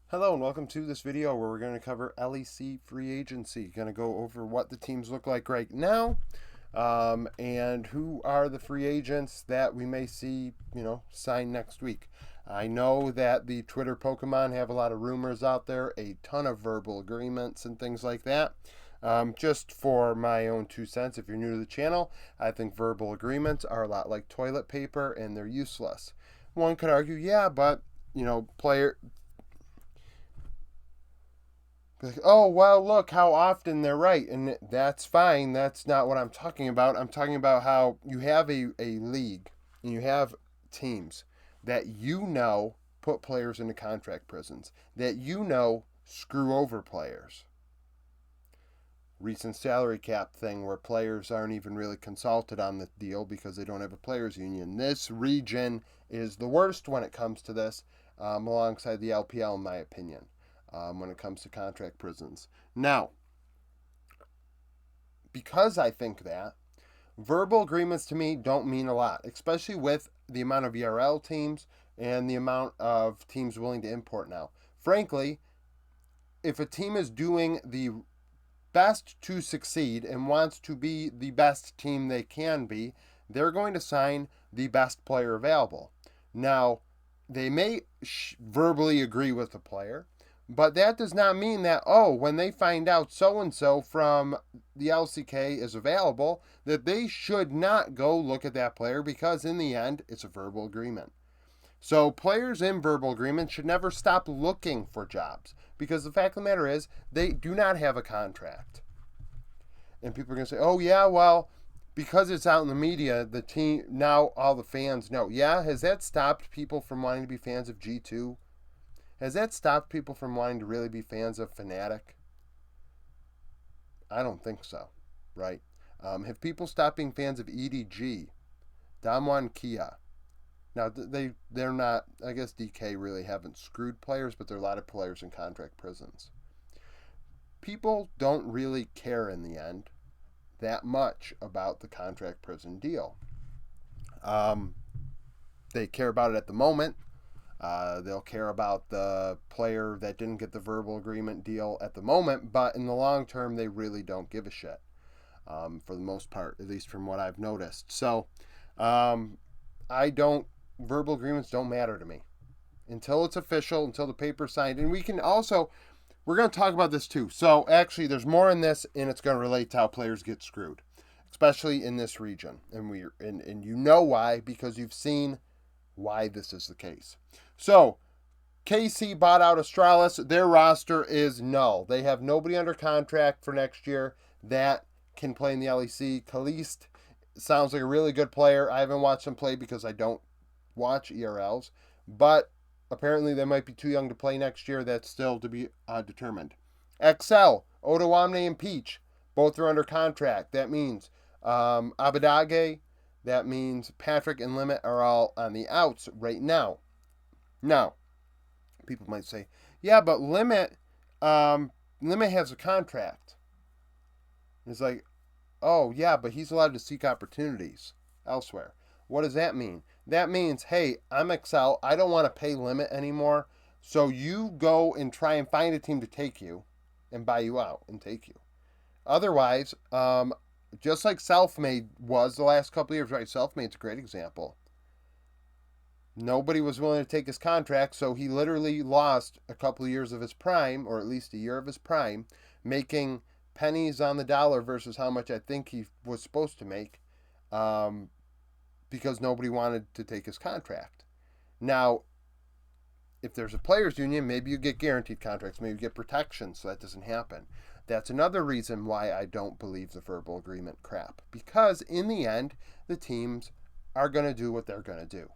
Hello and welcome to this video where we're going to cover LEC free agency. Going to go over what the teams look like right now and who are the free agents that we may see, sign next week. I know that the Twitter Pokemon have a lot of rumors out there, a ton of verbal agreements and things like that. Just for my own 2 cents, if you're new to the channel, I think verbal agreements are a lot like toilet paper and they're useless. One could argue, yeah, but like, oh, well, look how often they're right. And that's fine. That's not what I'm talking about. I'm talking about how you have a league and you have teams that put players into contract prisons, that screw over players. Recent salary cap thing where players aren't even really consulted on the deal because they don't have a players union. This region is the worst when it comes to this, alongside the LPL, in my opinion, when it comes to contract prisons. Now, because I think that, verbal agreements to me don't mean a lot, especially with the amount of ERL teams and the amount of teams willing to import now. Frankly, if a team is doing the best to succeed and wants to be the best team they can be, they're going to sign the best player available. Now, they may verbally agree with the player, but that does not mean that, when they find out so-and-so from the LCK is available, that they should not go look at that player because in the end, it's a verbal agreement. So players in verbal agreements should never stop looking for jobs because the fact of the matter is they do not have a contract. And people are going to say, oh, yeah, well, because it's out in the media, the team, now all the fans know. Yeah, has that stopped people from wanting to be fans of G2? Has that stopped people from wanting to really be fans of Fnatic? I don't think so, right? Have people stopped being fans of EDG, Damwon Kia? Now, they're not, I guess DK really haven't screwed players, but there are a lot of players in contract prisons. People don't really care in the end that much about the contract prison deal. They care about it at the moment. They'll care about the player that didn't get the verbal agreement deal at the moment, but in the long term, they really don't give a shit, for the most part, at least from what I've noticed. So, verbal agreements don't matter to me until it's official, until the paper's signed. And we're going to talk about this too. So, actually, there's more in this, and it's going to relate to how players get screwed, especially in this region. And you know why, because you've seen why this is the case. So, KC bought out Astralis. Their roster is null. They have nobody under contract for next year that can play in the LEC. Kalist sounds like a really good player. I haven't watched him play because I don't watch ERLs, but apparently they might be too young to play next year. That's still to be determined. XL, Odoamne, and Peach, both are under contract. That means Abadage, that means Patrick and Limit are all on the outs right now. Now, people might say, yeah, but Limit has a contract. It's like, oh, yeah, but he's allowed to seek opportunities elsewhere. What does that mean? That means, hey, I'm Excel. I don't want to pay Limit anymore. So you go and try and find a team to take you and buy you out and take you. Otherwise, just like Selfmade was the last couple of years, right? Selfmade's a great example. Nobody was willing to take his contract, so he literally lost a couple of years of his prime, or at least a year of his prime, making pennies on the dollar versus how much I think he was supposed to make, because nobody wanted to take his contract. Now, if there's a players' union, maybe you get guaranteed contracts, maybe you get protection, so that doesn't happen. That's another reason why I don't believe the verbal agreement crap, because in the end, the teams are going to do what they're going to do.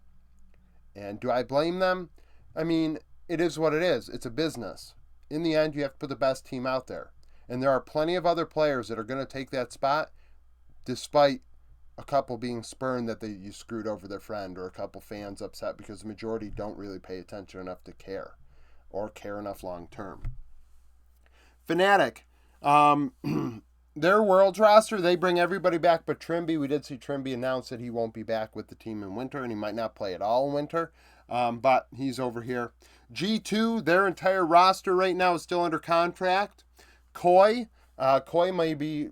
And do I blame them? I mean, it is what it is. It's a business. In the end, you have to put the best team out there. And there are plenty of other players that are going to take that spot, despite a couple being spurned that you screwed over their friend, or a couple fans upset because the majority don't really pay attention enough to care, or care enough long term. Fnatic, their Worlds roster, they bring everybody back but Trimby. We did see Trimby announce that he won't be back with the team in winter, and he might not play at all in winter. but he's over here. G2, their entire roster right now is still under contract. Koi may be,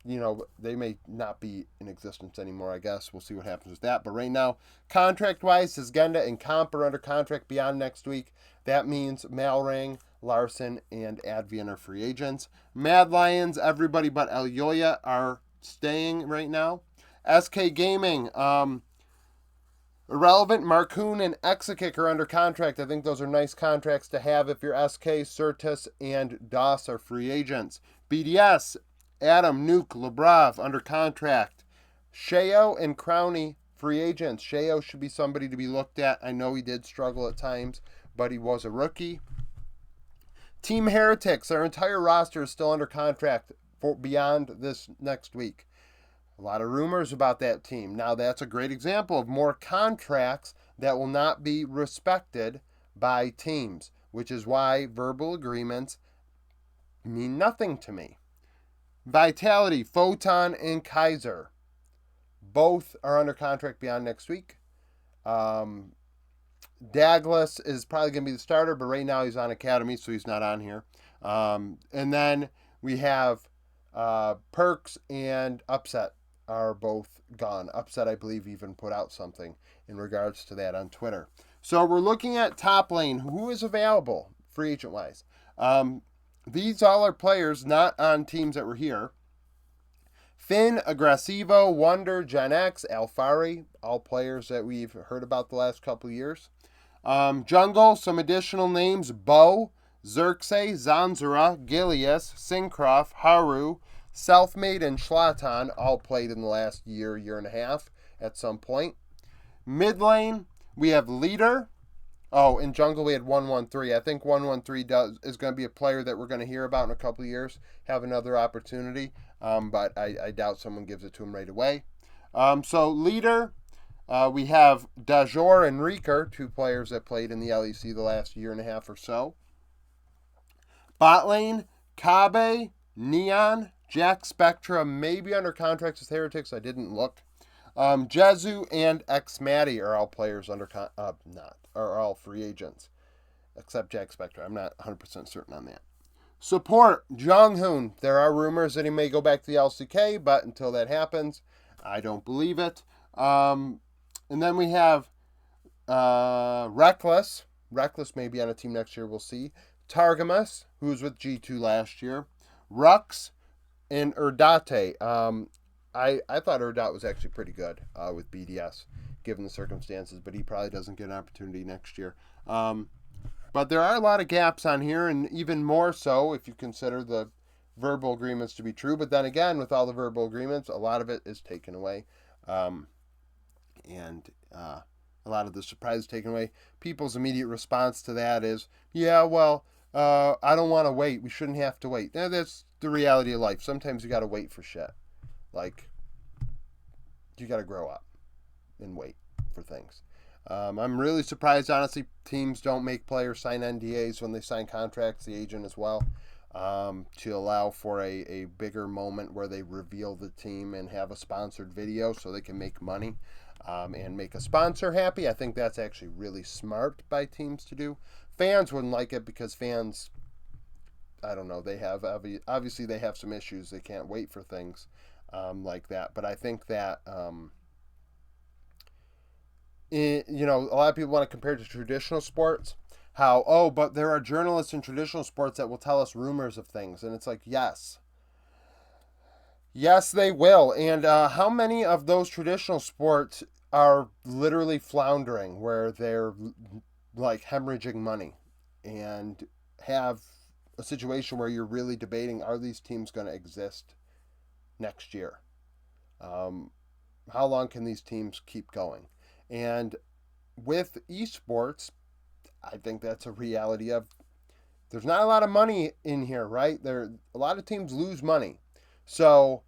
they may not be in existence anymore, I guess. We'll see what happens with that. But right now, contract-wise, Sisgenda and Comp are under contract beyond next week. That means Malrang, Larson, and Advian are free agents. Mad Lions, everybody but Elyoya are staying right now. SK Gaming, Irrelevant, Marcoon, and Exakick are under contract. I think those are nice contracts to have if you're SK. Certus and DOS are free agents. BDS, Adam, Nuke, Lebrov under contract. Sheo and Crowney, free agents. Sheo should be somebody to be looked at. I know he did struggle at times, but he was a rookie. Team Heretics, their entire roster is still under contract for beyond this next week. A lot of rumors about that team. Now, that's a great example of more contracts that will not be respected by teams, which is why verbal agreements mean nothing to me. Vitality, Photon, and Kaiser. Both are under contract beyond next week. Douglas is probably going to be the starter, but right now he's on Academy, so he's not on here. And then we have Perks and Upset are both gone. Upset, I believe, even put out something in regards to that on Twitter. So we're looking at top lane. Who is available, free agent-wise? These all are players not on teams that were here. Finn, Aggressivo, Wonder, Gen X, Alfari, all players that we've heard about the last couple of years. Jungle, some additional names. Bo, Xerxe, Zanzara, Gilius, Syncroft, Haru, Selfmade, and Schlatan all played in the last year and a half at some point. Mid lane, we have Leader. Oh, in Jungle we had 113. I think 113 is going to be a player that we're going to hear about in a couple of years, have another opportunity, but I doubt someone gives it to him right away. So Leader, we have Dajor and Reeker, two players that played in the LEC the last year and a half or so. Bot lane, Kabe, Neon, Jack Spectra, maybe under contracts with Heretics. I didn't look. Jezu and Xmatty are all players are all free agents, except Jack Spectra. I'm not 100% certain on that. Support, Jonghoon. There are rumors that he may go back to the LCK, but until that happens, I don't believe it. And then we have Reckless. Reckless may be on a team next year. We'll see. Targamas, who was with G2 last year. Rux and Erdate. I thought Erdat was actually pretty good with BDS, given the circumstances, but he probably doesn't get an opportunity next year. But there are a lot of gaps on here, and even more so if you consider the verbal agreements to be true. But then again, with all the verbal agreements, a lot of it is taken away. And a lot of the surprise is taken away. People's immediate response to that is, yeah, well, I don't want to wait. We shouldn't have to wait. Now, that's the reality of life. Sometimes you got to wait for shit. Like, you got to grow up and wait for things. I'm really surprised, honestly, teams don't make players sign NDAs when they sign contracts, the agent as well, to allow for a bigger moment where they reveal the team and have a sponsored video so they can make money and make a sponsor happy. I think that's actually really smart by teams to do. Fans wouldn't like it because fans, I don't know, they have obviously they have some issues. They can't wait for things like that. But I think that a lot of people want to compare it to traditional sports. But there are journalists in traditional sports that will tell us rumors of things. And it's like, yes, they will. And how many of those traditional sports are literally floundering where they're like hemorrhaging money and have a situation where you're really debating, are these teams going to exist next year? How long can these teams keep going? And with esports, I think that's a reality of there's not a lot of money in here, right? A lot of teams lose money. So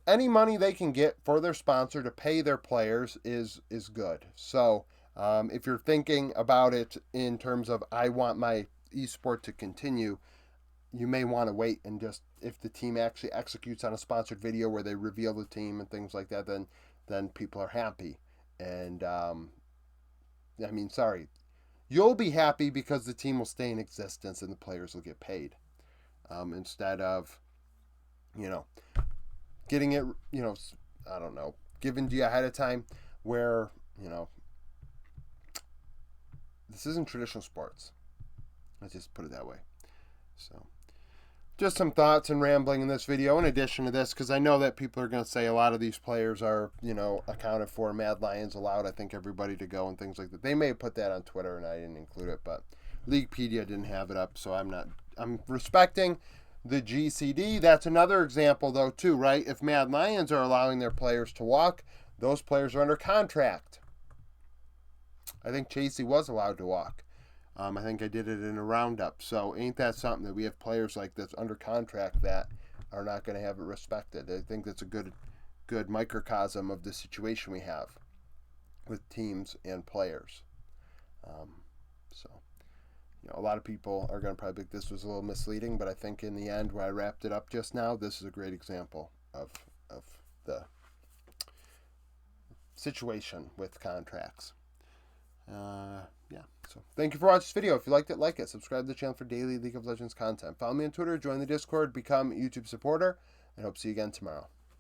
any money they can get for their sponsor to pay their players is good. So if you're thinking about it in terms of I want my esport to continue, you may want to wait and just, if the team actually executes on a sponsored video where they reveal the team and things like that, then people are happy. And I mean, sorry. You'll be happy because the team will stay in existence and the players will get paid. Instead of, you know, getting it, I don't know, given to you ahead of time where, this isn't traditional sports. Let's just put it that way. So, just some thoughts and rambling in this video in addition to this, because I know that people are going to say a lot of these players are, accounted for. Mad Lions allowed, I think, everybody to go and things like that. They may have put that on Twitter and I didn't include it, but Leaguepedia didn't have it up, so I'm respecting the GCD. That's another example, though, too, right? If Mad Lions are allowing their players to walk, those players are under contract. I think Chasey was allowed to walk. I think I did it in a roundup. So ain't that something that we have players like this under contract that are not going to have it respected? I think that's a good microcosm of the situation we have with teams and players. A lot of people are going to probably think this was a little misleading, but I think in the end, where I wrapped it up just now, this is a great example of the situation with contracts. So thank you for watching this video. If you liked it, like it. Subscribe to the channel for daily League of Legends content. Follow me on Twitter, join the Discord, become a YouTube supporter, and hope to see you again tomorrow.